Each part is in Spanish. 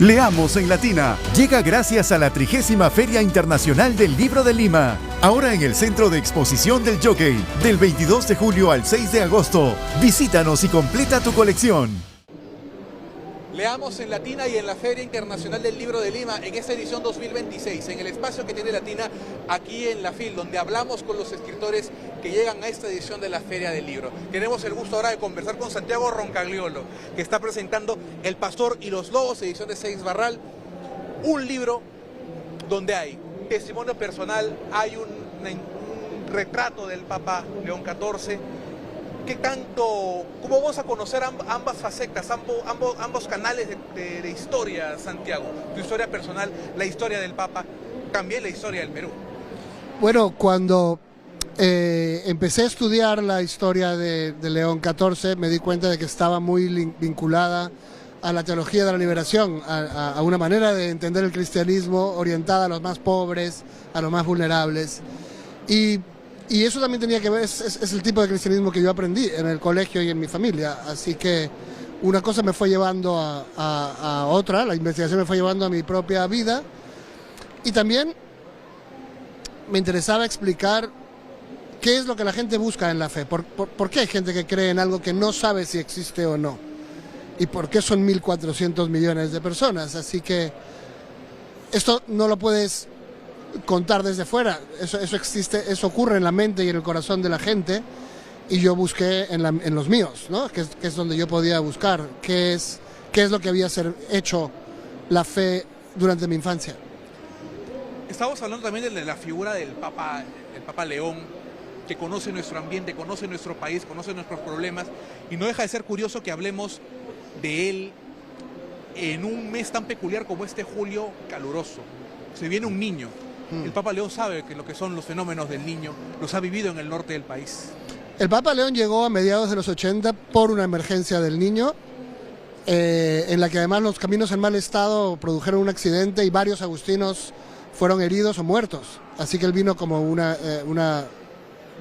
Leamos en Latina. Llega gracias a la 30ª Feria Internacional del Libro de Lima. Ahora en el Centro de Exposición del Jockey. Del 22 de julio al 6 de agosto. Visítanos y completa tu colección. Leamos en Latina y en la Feria Internacional del Libro de Lima en esta edición 2026, en el espacio que tiene Latina aquí en la FIL, donde hablamos con los escritores que llegan a esta edición de la Feria del Libro. Tenemos el gusto ahora de conversar con Santiago Roncagliolo, que está presentando El Pastor y los Lobos, edición de Seix Barral, un libro donde hay testimonio personal, hay un retrato del Papa León XIV. ¿Qué tanto, cómo vamos a conocer ambas facetas, ambos canales de historia, Santiago? Tu historia personal, la historia del Papa, también la historia del Perú. Bueno, cuando empecé a estudiar la historia de León XIV, me di cuenta de que estaba muy vinculada a la teología de la liberación, a una manera de entender el cristianismo orientada a los más pobres, a los más vulnerables. Y eso también tenía que ver, es el tipo de cristianismo que yo aprendí en el colegio y en mi familia. Así que una cosa me fue llevando a otra, la investigación me fue llevando a mi propia vida. Y también me interesaba explicar qué es lo que la gente busca en la fe. ¿Por qué hay gente que cree en algo que no sabe si existe o no? ¿Y por qué son 1.400 millones de personas? Así que esto no lo puedes contar desde fuera, eso existe, eso ocurre en la mente y en el corazón de la gente, y yo busqué en los míos, ¿no? que es donde yo podía buscar qué es lo que había hecho la fe durante mi infancia. Estamos hablando también de la figura del Papa León, que conoce nuestro ambiente, conoce nuestro país, conoce nuestros problemas, y no deja de ser curioso que hablemos de él en un mes tan peculiar como este julio caluroso. Se viene un niño. El Papa León sabe que lo que son los fenómenos del niño, los ha vivido en el norte del país. El Papa León llegó a mediados de los 80 por una emergencia del niño, en la que además los caminos en mal estado produjeron un accidente y varios agustinos fueron heridos o muertos. Así que él vino como una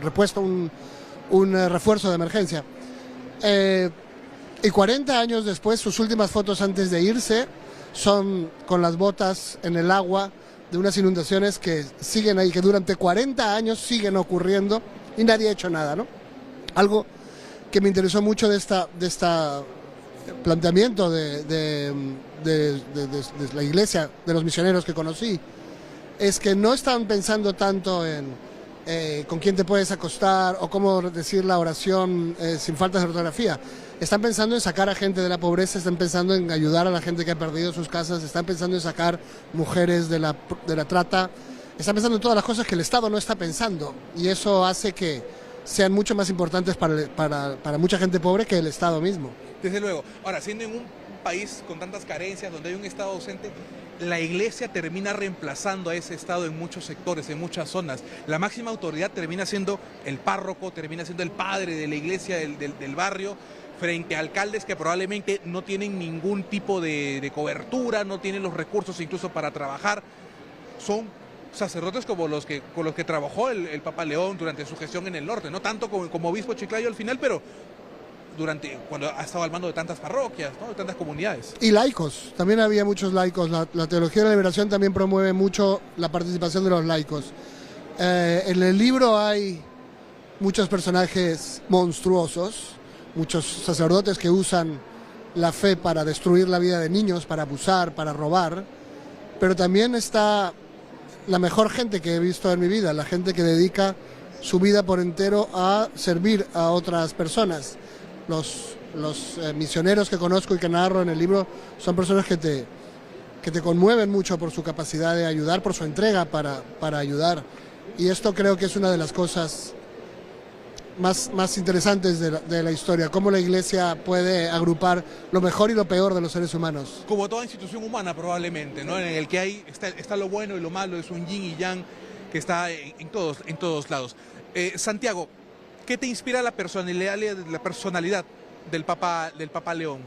respuesta, un refuerzo de emergencia. Y 40 años después, sus últimas fotos antes de irse son con las botas en el agua de unas inundaciones que siguen ahí, que durante 40 años siguen ocurriendo y nadie ha hecho nada, ¿no? Algo que me interesó mucho de esta planteamiento de la iglesia, de los misioneros que conocí, es que no están pensando tanto en con quién te puedes acostar o cómo decir la oración sin faltas de ortografía. Están pensando en sacar a gente de la pobreza, están pensando en ayudar a la gente que ha perdido sus casas, están pensando en sacar mujeres de la trata, están pensando en todas las cosas que el Estado no está pensando, y eso hace que sean mucho más importantes para mucha gente pobre que el Estado mismo. Desde luego. Ahora, siendo en un país con tantas carencias, donde hay un Estado ausente, la Iglesia termina reemplazando a ese Estado en muchos sectores, en muchas zonas. La máxima autoridad termina siendo el párroco, termina siendo el padre de la iglesia del barrio, frente a alcaldes que probablemente no tienen ningún tipo de cobertura, no tienen los recursos incluso para trabajar. Son sacerdotes como con los que trabajó el Papa León durante su gestión en el norte, no tanto como obispo Chiclayo al final, pero cuando ha estado al mando de tantas parroquias, ¿no? De tantas comunidades. Y laicos, también había muchos laicos. La teología de la liberación también promueve mucho la participación de los laicos. En el libro hay muchos personajes monstruosos, muchos sacerdotes que usan la fe para destruir la vida de niños, para abusar, para robar, pero también está la mejor gente que he visto en mi vida, la gente que dedica su vida por entero a servir a otras personas. Los misioneros que conozco y que narro en el libro son personas que te conmueven mucho por su capacidad de ayudar, por su entrega para ayudar, y esto creo que es una de las cosas más interesantes de la historia, cómo la Iglesia puede agrupar lo mejor y lo peor de los seres humanos. Como toda institución humana probablemente, ¿no? En el que está lo bueno y lo malo, es un yin y yang que está en todos lados. Santiago, ¿qué te inspira la personalidad del Papa León?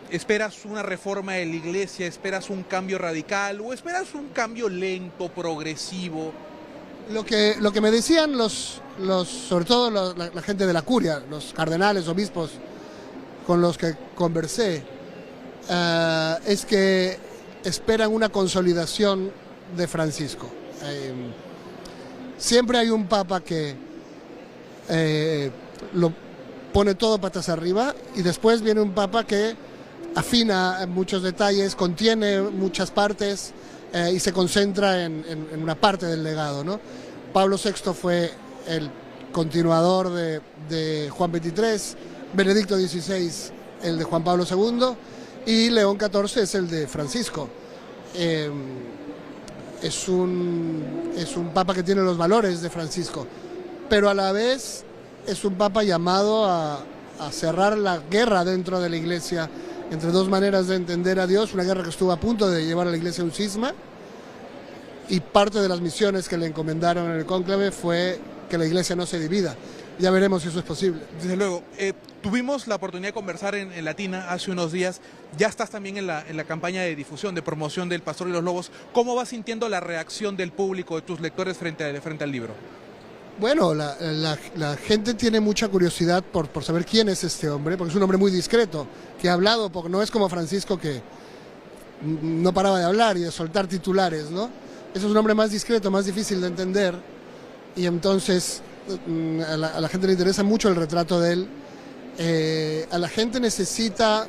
¿Esperas una reforma de la Iglesia? ¿Esperas un cambio radical? ¿O esperas un cambio lento, progresivo? Lo que me decían sobre todo la gente de la curia, los cardenales, obispos con los que conversé, es que esperan una consolidación de Francisco. Siempre hay un papa que lo pone todo patas arriba, y después viene un papa que afina muchos detalles, contiene muchas partes y se concentra en una parte del legado, ¿no? Pablo VI fue el continuador de Juan XXIII, Benedicto XVI el de Juan Pablo II y León XIV es el de Francisco. Es un papa que tiene los valores de Francisco, pero a la vez es un papa llamado a cerrar la guerra dentro de la Iglesia entre dos maneras de entender a Dios, una guerra que estuvo a punto de llevar a la Iglesia a un cisma, y parte de las misiones que le encomendaron en el cónclave fue que la Iglesia no se divida. Ya veremos si eso es posible. Desde luego, tuvimos la oportunidad de conversar en Latina hace unos días. Ya estás también en la campaña de difusión, de promoción del Pastor y los Lobos. ¿Cómo vas sintiendo la reacción del público, de tus lectores frente al libro? Bueno, la gente tiene mucha curiosidad por saber quién es este hombre, porque es un hombre muy discreto, que ha hablado, porque no es como Francisco, que no paraba de hablar y de soltar titulares, ¿no? Ese es un hombre más discreto, más difícil de entender, y entonces a la gente le interesa mucho el retrato de él. A la gente necesita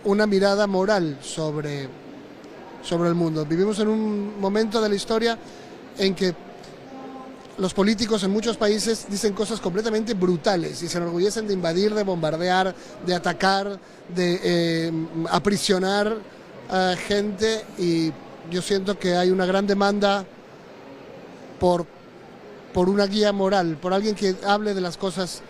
una mirada moral sobre el mundo. Vivimos en un momento de la historia en que los políticos en muchos países dicen cosas completamente brutales y se enorgullecen de invadir, de bombardear, de atacar, de aprisionar a gente, y yo siento que hay una gran demanda por una guía moral, por alguien que hable de las cosas,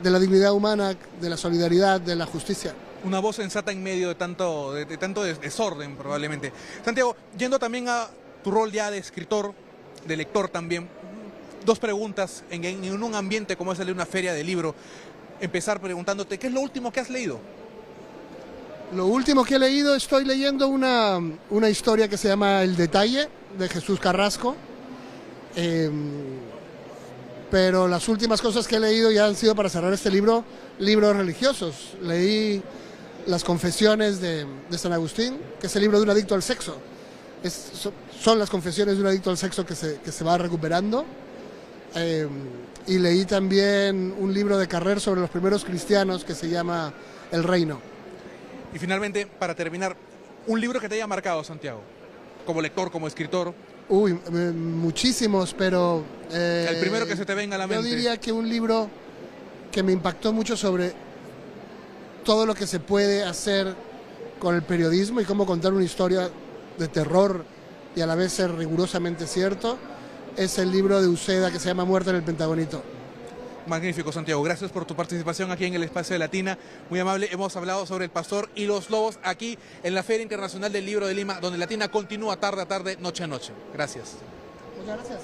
de la dignidad humana, de la solidaridad, de la justicia. Una voz sensata en medio de tanto desorden, probablemente. Santiago, yendo también a tu rol ya de escritor, de lector también, dos preguntas en un ambiente como es el de una feria de libro. Empezar preguntándote, ¿qué es lo último que has leído? Lo último que he leído, estoy leyendo una historia que se llama El Detalle, de Jesús Carrasco. Pero las últimas cosas que he leído ya han sido, para cerrar este libro, libros religiosos. Leí Las Confesiones de San Agustín, que es el libro de un adicto al sexo. Son las confesiones de un adicto al sexo que se va recuperando. Y leí también un libro de Carrer sobre los primeros cristianos que se llama El Reino. Y finalmente, para terminar, un libro que te haya marcado, Santiago, como lector, como escritor. Uy, muchísimos, pero... el primero que se te venga a la mente. Yo diría que un libro que me impactó mucho sobre todo lo que se puede hacer con el periodismo y cómo contar una historia de terror y a la vez ser rigurosamente cierto, es el libro de Uceda que se llama Muerte en el Pentagonito. Magnífico, Santiago. Gracias por tu participación aquí en el Espacio de Latina. Muy amable. Hemos hablado sobre el Pastor y los Lobos aquí en la Feria Internacional del Libro de Lima, donde Latina continúa tarde a tarde, noche a noche. Gracias. Muchas gracias.